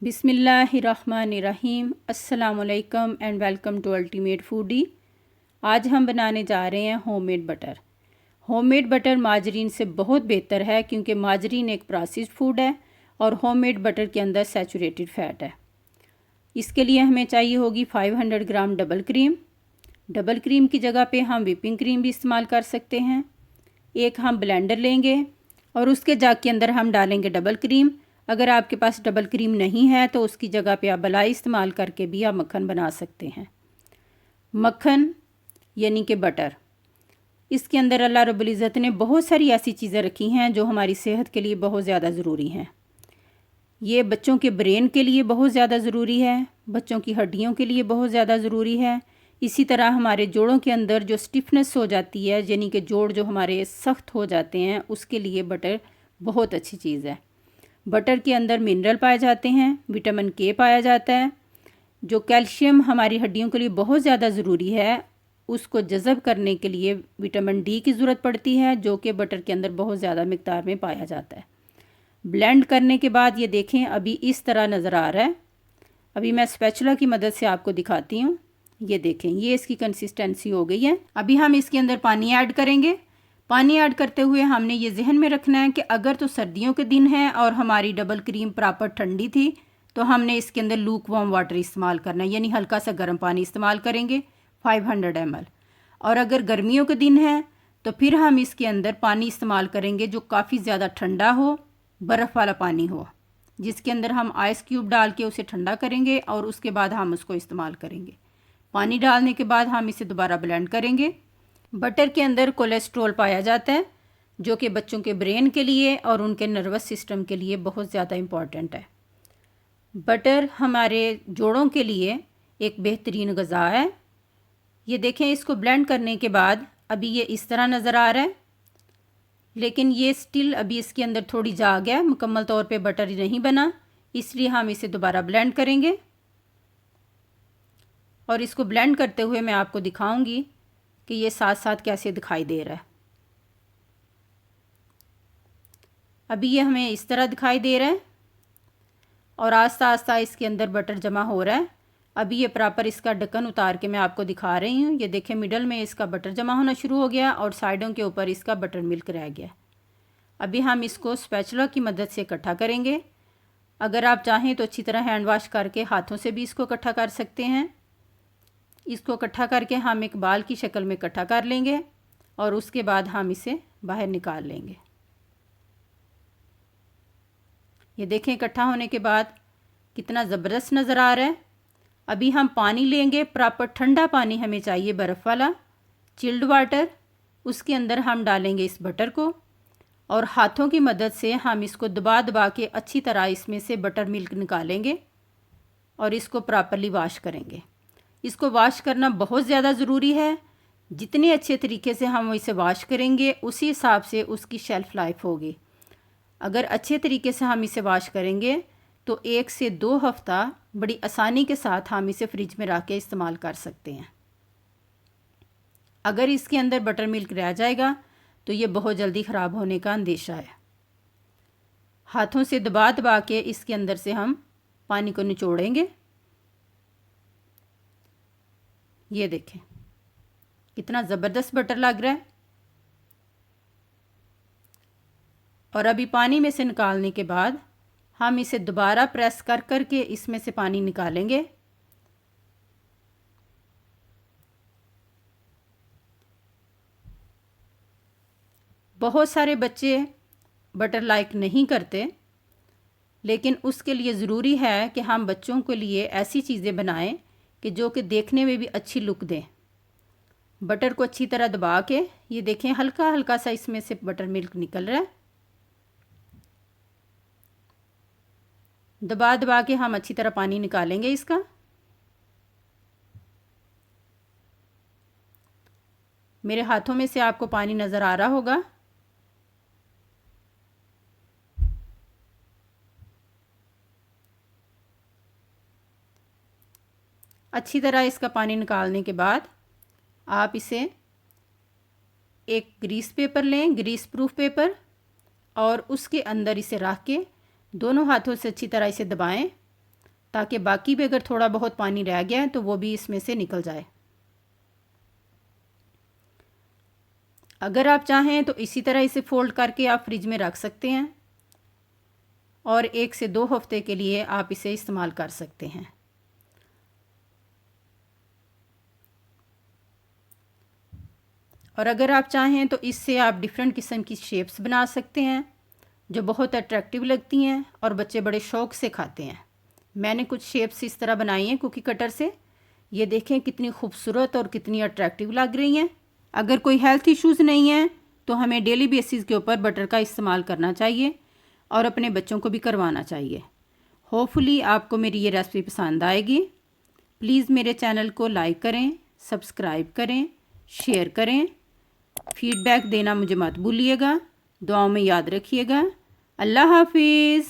बिस्मिल्लाहिर्रहमानिर्रहीम। अस्सलामुअलैकुम and welcome to ultimate foodie. आज हम बनाने जा रहे हैं homemade butter. Homemade butter margarine से बहुत बेहतर है क्योंकि माजरीन एक प्रोसेस्ड फूड है और होममेड बटर के अंदर सैचुरेटेड फ़ैट है। इसके लिए हमें चाहिए होगी 500 ग्राम डबल क्रीम। डबल क्रीम की जगह पे हम व्हिपिंग क्रीम भी इस्तेमाल कर सकते हैं। एक हम ब्लेंडर लेंगे और उसके जग के अंदर हम डालेंगे डबल क्रीम। अगर आपके पास डबल क्रीम नहीं है तो उसकी जगह पे आप मलाई इस्तेमाल करके भी आप मक्खन बना सकते हैं। मक्खन यानी कि बटर, इसके अंदर अल्लाह रब्बुल इज़्ज़त ने बहुत सारी ऐसी चीज़ें रखी हैं जो हमारी सेहत के लिए बहुत ज़्यादा ज़रूरी हैं। ये बच्चों के ब्रेन के लिए बहुत ज़्यादा ज़रूरी है, बच्चों की हड्डियों के लिए बहुत ज़्यादा ज़रूरी है। इसी तरह हमारे जोड़ों के अंदर जो स्टिफनेस हो जाती है, यानी कि जोड़ जो हमारे सख्त हो जाते हैं, उसके लिए बटर बहुत अच्छी चीज़ है। बटर के अंदर मिनरल पाए जाते हैं, विटामिन के पाया जाता है, जो कैल्शियम हमारी हड्डियों के लिए बहुत ज़्यादा ज़रूरी है। उसको जज़ब करने के लिए विटामिन डी की ज़रूरत पड़ती है, जो कि बटर के अंदर बहुत ज़्यादा मिक़दार में पाया जाता है। ब्लेंड करने के बाद ये देखें अभी इस तरह नज़र आ रहा है। अभी मैं स्पैचुला की मदद से आपको दिखाती हूँ। ये देखें, ये इसकी कंसिस्टेंसी हो गई है। अभी हम इसके अंदर पानी ऐड करेंगे। पानी ऐड करते हुए हमने ये जहन में रखना है कि अगर तो सर्दियों के दिन हैं और हमारी डबल क्रीम प्रॉपर ठंडी थी तो हमने इसके अंदर लूक वार्म वाटर इस्तेमाल करना है, यानी हल्का सा गर्म पानी इस्तेमाल करेंगे 500 ml। और अगर गर्मियों के दिन है तो फिर हम इसके अंदर पानी इस्तेमाल करेंगे जो काफ़ी ज़्यादा ठंडा हो, बर्फ़ वाला पानी हो, जिसके अंदर हम आइस क्यूब डाल के उसे ठंडा करेंगे और उसके बाद हम उसको इस्तेमाल करेंगे। पानी डालने के बाद हम इसे दोबारा ब्लेंड करेंगे। बटर के अंदर कोलेस्ट्रॉल पाया जाता है जो कि बच्चों के ब्रेन के लिए और उनके नर्वस सिस्टम के लिए बहुत ज़्यादा इम्पॉर्टेंट है। बटर हमारे जोड़ों के लिए एक बेहतरीन ग़ज़ा है। ये देखें, इसको ब्लेंड करने के बाद अभी ये इस तरह नज़र आ रहा है, लेकिन ये स्टिल अभी इसके अंदर थोड़ी जाग है, मुकम्मल तौर पे बटर नहीं बना, इसलिए हम इसे दोबारा ब्लेंड करेंगे। और इसको ब्लेंड करते हुए मैं आपको दिखाऊंगी कि ये साथ साथ कैसे दिखाई दे रहा है। अभी ये हमें इस तरह दिखाई दे रहा है और आस्ता आस्ता इसके अंदर बटर जमा हो रहा है। अभी ये प्रॉपर इसका ढक्कन उतार के मैं आपको दिखा रही हूँ। ये देखें, मिडल में इसका बटर जमा होना शुरू हो गया और साइडों के ऊपर इसका बटर मिल्क रह गया। अभी हम इसको स्पैचुला की मदद से इकट्ठा करेंगे। अगर आप चाहें तो अच्छी तरह हैंड वॉश करके हाथों से भी इसको इकट्ठा कर सकते हैं। इसको इकट्ठा करके हम एक बाल की शक्ल में इकट्ठा कर लेंगे और उसके बाद हम इसे बाहर निकाल लेंगे। ये देखें, इकट्ठा होने के बाद कितना ज़बरदस्त नज़र आ रहा है। अभी हम पानी लेंगे, प्रॉपर ठंडा पानी हमें चाहिए, बर्फ़ वाला चिल्ड वाटर। उसके अंदर हम डालेंगे इस बटर को और हाथों की मदद से हम इसको दबा दबा के अच्छी तरह इसमें से बटर मिल्क निकालेंगे और इसको प्रॉपरली वॉश करेंगे। इसको वॉश करना बहुत ज़्यादा ज़रूरी है। जितने अच्छे तरीके से हम इसे वॉश करेंगे उसी हिसाब से उसकी शेल्फ़ लाइफ होगी। अगर अच्छे तरीके से हम इसे वॉश करेंगे तो 1 से 2 हफ़्ता बड़ी आसानी के साथ हम इसे फ्रिज में रख के इस्तेमाल कर सकते हैं। अगर इसके अंदर बटर मिल्क रह जाएगा तो ये बहुत जल्दी ख़राब होने का अंदेशा है। हाथों से दबा दबा के इसके अंदर से हम पानी को निचोड़ेंगे। ये देखें, कितना ज़बरदस्त बटर लग रहा है। और अभी पानी में से निकालने के बाद हम इसे दोबारा प्रेस कर कर के इसमें से पानी निकालेंगे। बहुत सारे बच्चे बटर लाइक नहीं करते, लेकिन उसके लिए ज़रूरी है कि हम बच्चों के लिए ऐसी चीज़ें बनाएं कि जो कि देखने में भी अच्छी लुक दें। बटर को अच्छी तरह दबा के, ये देखें, हल्का हल्का सा इसमें से बटर मिल्क निकल रहा है। दबा दबा के हम अच्छी तरह पानी निकालेंगे इसका। मेरे हाथों में से आपको पानी नज़र आ रहा होगा। अच्छी तरह इसका पानी निकालने के बाद आप इसे एक ग्रीस पेपर लें, ग्रीस प्रूफ पेपर, और उसके अंदर इसे रख के दोनों हाथों से अच्छी तरह इसे दबाएं ताकि बाकी भी अगर थोड़ा बहुत पानी रह गया है तो वो भी इसमें से निकल जाए। अगर आप चाहें तो इसी तरह इसे फ़ोल्ड करके आप फ्रिज में रख सकते हैं और 1 से 2 हफ्ते के लिए आप इसे इस्तेमाल कर सकते हैं। और अगर आप चाहें तो इससे आप डिफरेंट किस्म की शेप्स बना सकते हैं जो बहुत अट्रैक्टिव लगती हैं और बच्चे बड़े शौक़ से खाते हैं। मैंने कुछ शेप्स इस तरह बनाई हैं कुकी कटर से। ये देखें कितनी खूबसूरत और कितनी अट्रैक्टिव लग रही हैं। अगर कोई हेल्थ इश्यूज़ नहीं है तो हमें डेली बेसिस के ऊपर बटर का इस्तेमाल करना चाहिए और अपने बच्चों को भी करवाना चाहिए। होपफुली आपको मेरी ये रेसिपी पसंद आएगी। प्लीज़ मेरे चैनल को लाइक करें, सब्सक्राइब करें, शेयर करें। फीडबैक देना मुझे मत भूलिएगा। दुआओं में याद रखिएगा। अल्लाह हाफिज़।